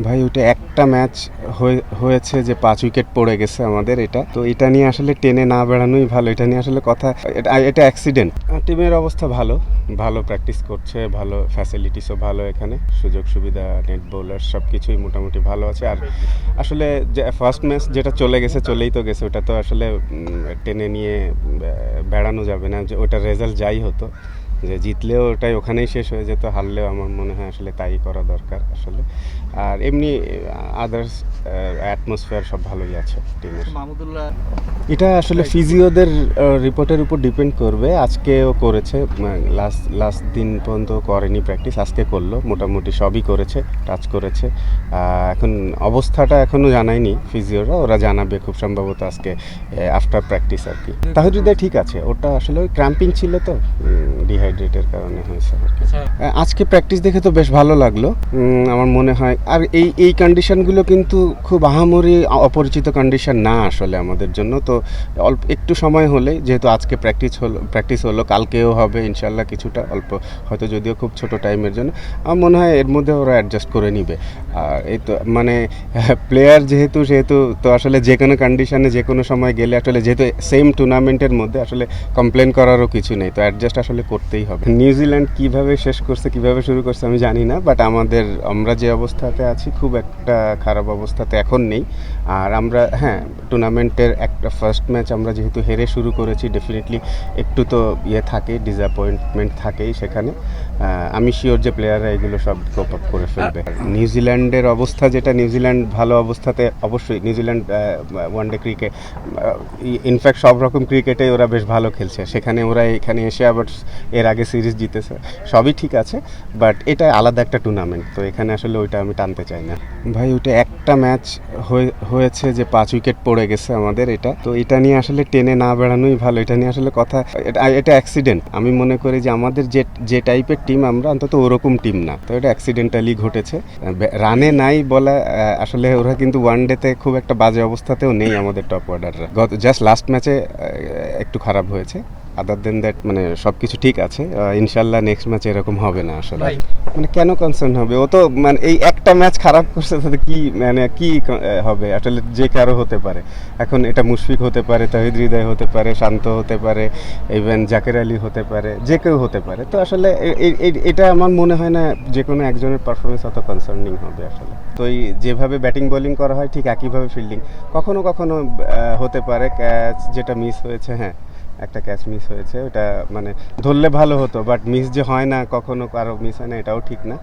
ভাই ওটা একটা ম্যাচ হয়েছে যে 5 উইকেট পড়ে গেছে আমাদের, এটা তো এটা নিয়ে আসলে টেনে না বেড়ানোই ভালো। এটা নিয়ে আসলে কথা, এটা অ্যাক্সিডেন্ট। টিমের অবস্থা ভালো, ভালো প্র্যাকটিস করছে, ভালো ফ্যাসিলিটিসও ভালো, এখানে সুযোগ সুবিধা, নেট বোলার সব কিছুই মোটামুটি ভালো আছে। আর আসলে যে ফার্স্ট ম্যাচ যেটা চলে গেছে, চলেই তো গেছে, ওটা তো আসলে টেনে নিয়ে বেড়ানো যাবে না। যে ওটা রেজাল্ট যাই হতো, যে জিতলেও ওটাই ওখানেই শেষ হয়ে যেত, হারলেও আমার মনে হয় আসলে তাই করা দরকার আসলে। আর এমনি আদার্স অ্যাটমসফিয়ার সব ভালোই আছে টিমের। মাহমুদুল্লাহ এটা আসলে ফিজিওদের রিপোর্টের উপর ডিপেন্ড করবে। আজকেও করেছে, লাস্ট দিন পর্যন্ত করেনি প্র্যাকটিস, আজকে করলো, মোটামুটি সবই করেছে, টাচ করেছে। এখন অবস্থাটা এখনও জানায়নি ফিজিওরা, ওরা জানাবে খুব সম্ভবত আজকে আফটার প্র্যাকটিস আর কি। তাহিদুদ্দিন ঠিক আছে, ওটা আসলে ওই ক্র্যাম্পিং ছিল তো, ডিহাইড্রেটের কারণে হয়েছে আর কি। আজকে প্র্যাকটিস দেখে তো বেশ ভালো লাগলো আমার মনে হয়। আর এই কন্ডিশনগুলো কিন্তু খুব আহামরি অপরিচিত কন্ডিশন না আসলে আমাদের জন্য। তো অল্প একটু সময় হলে, যেহেতু আজকে প্র্যাকটিস হলো, কালকেও হবে ইনশাল্লাহ কিছুটা অল্প, হয়তো যদিও খুব ছোট টাইমের জন্য, আমার মনে হয় এর মধ্যে ওরা অ্যাডজাস্ট করে নিবে। আর এই তো মানে প্লেয়ার যেহেতু তো আসলে যে কোনো কন্ডিশনে যে কোনো সময় গেলে আসলে, যেহেতু সেম টুর্নামেন্টের মধ্যে আসলে কমপ্লেন করারও কিছু নেই, তো অ্যাডজাস্ট আসলে করতেই হবে। নিউজিল্যান্ড কিভাবে শেষ করছে, কিভাবে শুরু করছে আমি জানি না, বাট আমরা যে অবস্থাতে আছি খুব একটা খারাপ অবস্থাতে এখন নেই। আর আমরা টুর্নামেন্টের একটা ফার্স্ট ম্যাচ আমরা যেহেতু হেরে শুরু করেছি, ডেফিনেটলি একটু তো থাকে, ডিসঅ্যাপয়েন্টমেন্ট থাকেই সেখানে। আমি শিওর যে প্লেয়াররা এগুলো সব কোপ আপ করে ফেলবে। নিউজিল্যান্ডের অবস্থা যেটা, নিউজিল্যান্ড ভালো অবস্থাতে, অবশ্যই নিউজিল্যান্ড ওয়ানডে ক্রিকেট, ইনফ্যাক্ট সব রকম ক্রিকেটে ওরা বেশ ভালো খেলছে, সেখানে ওরা এখানে এসে আবার এর আগে সিরিজ জিতেছে, সবই ঠিক আছে, বাট এটা আলাদা একটা টুর্নামেন্ট, তো এখানে আসলে ওইটা আমি টানতে চাই না। ভাই ওটা একটা ম্যাচ হয়েছে যে 5 উইকেট পড়ে গেছে আমাদের, এটা তো এটা নিয়ে আসলে টেনে না বেড়ানোই ভালো। এটা নিয়ে আসলে কথা, এটা অ্যাক্সিডেন্ট। আমি মনে করি যে আমাদের যে টাইপের টিম আমরা, অন্তত ওরকম টিম না, তো এটা অ্যাক্সিডেন্টালি ঘটেছে। রানে নাই বলা, আসলে ওরা কিন্তু ওয়ানডেতে খুব একটা বাজে অবস্থাতেও নেই আমাদের টপ অর্ডাররা। জাস্ট লাস্ট ম্যাচে একটু খারাপ হয়েছে, আদার দেন দ্যাট মানে সব কিছু ঠিক আছে। ইনশাল্লাহ নেক্সট ম্যাচ এরকম হবে না আসলে। মানে কেন কনসার্ন হবে, ও তো মানে এই একটা ম্যাচ খারাপ করছে, তাতে কি মানে কি হবে আসলে, যে কারো হতে পারে। এখন এটা মুশফিক হতে পারে, তাহিদ হৃদয় হতে পারে, শান্ত হতে পারে, ইভেন জাকের আলী হতে পারে, যে কেউ হতে পারে। তো আসলে এটা আমার মনে হয় না যে কোনো একজনের পারফরমেন্স অত কনসার্নিং হবে আসলে। তো এই যেভাবে ব্যাটিং বোলিং করা হয় ঠিক একইভাবে ফিল্ডিং কখনো কখনো হতে পারে। ক্যাচ যেটা মিস হয়েছে, একটা ক্যাচ মিস হয়েছে, ওটা মানে ধরলে ভালো হতো, বাট মিস যে হয় না, কখনো কারো মিস হয় না, এটাও ঠিক না।